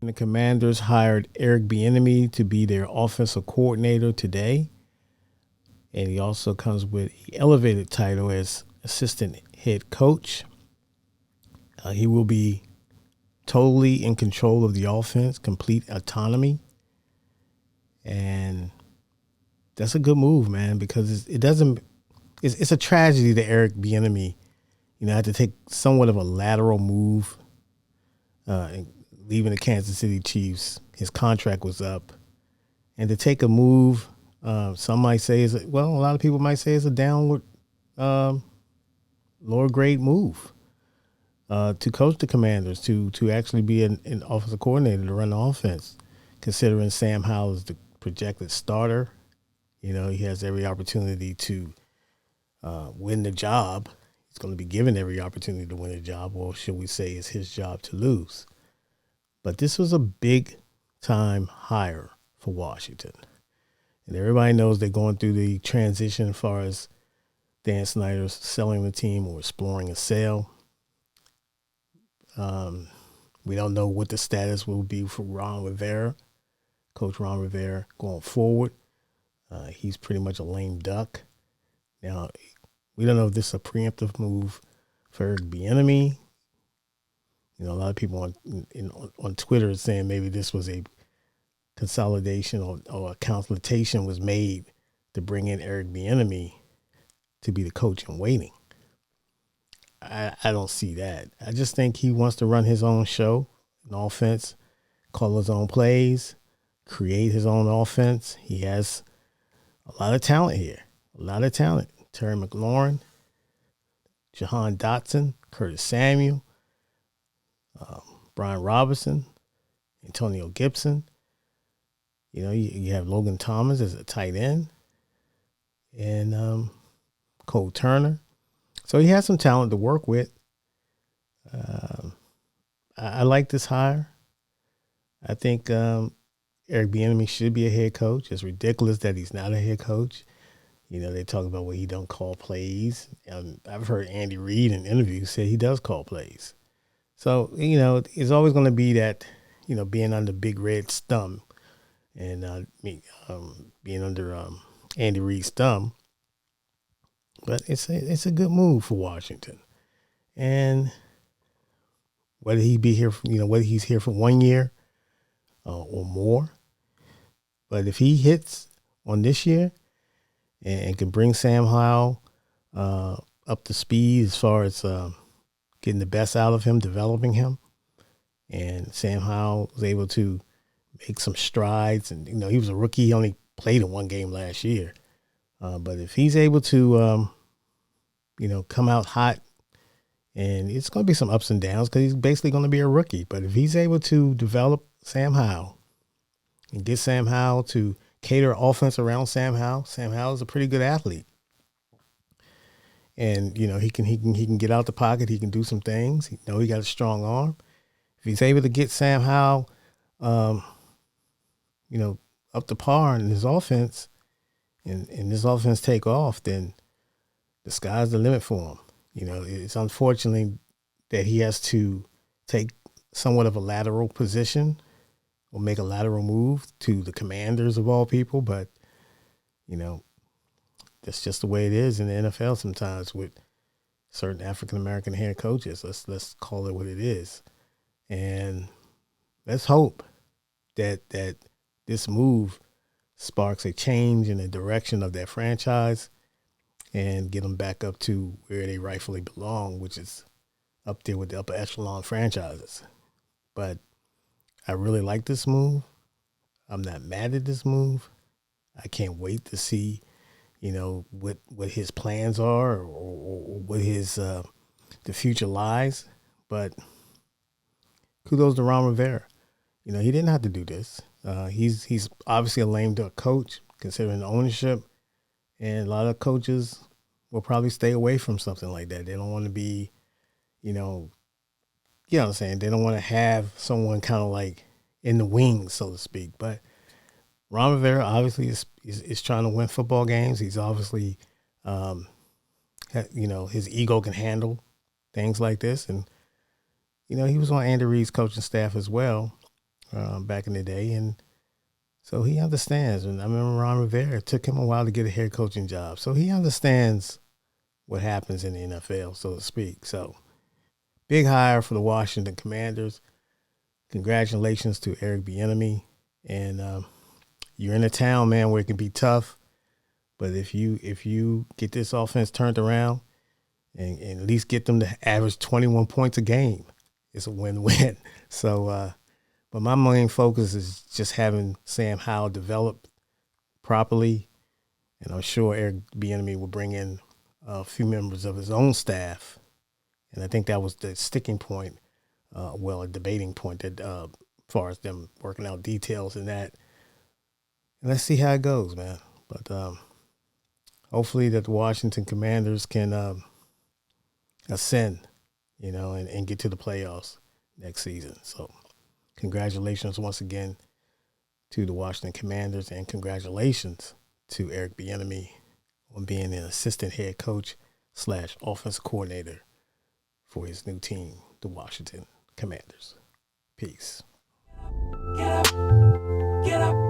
And the Commanders hired Eric Bieniemy to be their offensive coordinator today. And he also comes with an elevated title as assistant head coach. He will be totally in control of the offense, complete autonomy. And that's a good move, man, because it doesn't. It's a tragedy that Eric Bieniemy, had to take somewhat of a lateral move, leaving the Kansas City Chiefs. His contract was up, and to take a move, some might say a lot of people might say it's a downward, lower grade move to coach the Commanders, to actually be an offensive coordinator to run the offense, considering Sam Howell is the projected starter. He has every opportunity to win the job. He's going to be given every opportunity to win the job, or should we say it's his job to lose. But this was a big time hire for Washington. And everybody knows they're going through the transition as far as Dan Snyder's selling the team or exploring a sale. We don't know what the status will be for Coach Ron Rivera going forward. He's pretty much a lame duck. Now, we don't know if this is a preemptive move for Eric Bieniemy. A lot of people on Twitter are saying maybe this was a consolidation or a consultation was made to bring in Eric Bieniemy to be the coach in waiting. I don't see that. I just think he wants to run his own show, an offense, call his own plays, create his own offense. He has a lot of talent here, Terry McLaurin, Jahan Dotson, Curtis Samuel, Brian Robinson, Antonio Gibson. You have Logan Thomas as a tight end, and Cole Turner. So he has some talent to work with. I like this hire. I think Eric Bieniemy should be a head coach. It's ridiculous that he's not a head coach. They talk about he don't call plays. I've heard Andy Reid in interviews say he does call plays. So, it's always going to be that, being under Big Red's thumb and being under Andy Reid's thumb. But it's a good move for Washington. And whether he be here, whether he's here for 1 year or more. But if he hits on this year and can bring Sam Howell up to speed as far as getting the best out of him, developing him, and Sam Howell was able to make some strides. And, he was a rookie. He only played in one game last year. But if he's able to, come out hot, and it's going to be some ups and downs because he's basically going to be a rookie. But if he's able to develop Sam Howell and get Sam Howell to cater offense around Sam Howell is a pretty good athlete. And, he can get out the pocket. He can do some things. He got a strong arm. If he's able to get Sam Howell, up to par in his offense, and this offense take off, then the sky's the limit for him. It's unfortunately that he has to take somewhat of a lateral position or make a lateral move to the Commanders of all people. But, that's just the way it is in the NFL sometimes with certain African-American head coaches. Let's call it what it is. And let's hope that this move sparks a change in the direction of that franchise and get them back up to where they rightfully belong, which is up there with the upper echelon franchises. But I really like this move. I'm not mad at this move. I can't wait to see, what his plans are or what his the future lies. But kudos to Ron Rivera. He didn't have to do this. He's obviously a lame duck coach considering the ownership, and a lot of coaches will probably stay away from something like that. They don't want to be, you know what I'm saying? They don't want to have someone kind of like in the wings, so to speak. But Ron Rivera obviously is trying to win football games. He's obviously, his ego can handle things like this. And, he was on Andy Reid's coaching staff as well. back in the day, and so he understands. And I remember Ron Rivera, it took him a while to get a head coaching job, so he understands what happens in the NFL, so to speak. So big hire for the Washington Commanders. Congratulations to Eric Bieniemy. And you're in a town, man, where it can be tough. But if you get this offense turned around and at least get them to average 21 points a game, it's a win-win. So, but my main focus is just having Sam Howell develop properly. And I'm sure Eric Bieniemy will bring in a few members of his own staff. And I think that was the sticking point, a debating point that as far as them working out details and that. And let's see how it goes, man. But hopefully that the Washington Commanders can ascend, and get to the playoffs next season. So congratulations once again to the Washington Commanders, and congratulations to Eric Bieniemy on being an assistant head coach / offensive coordinator for his new team, the Washington Commanders. Peace. Get up, get up.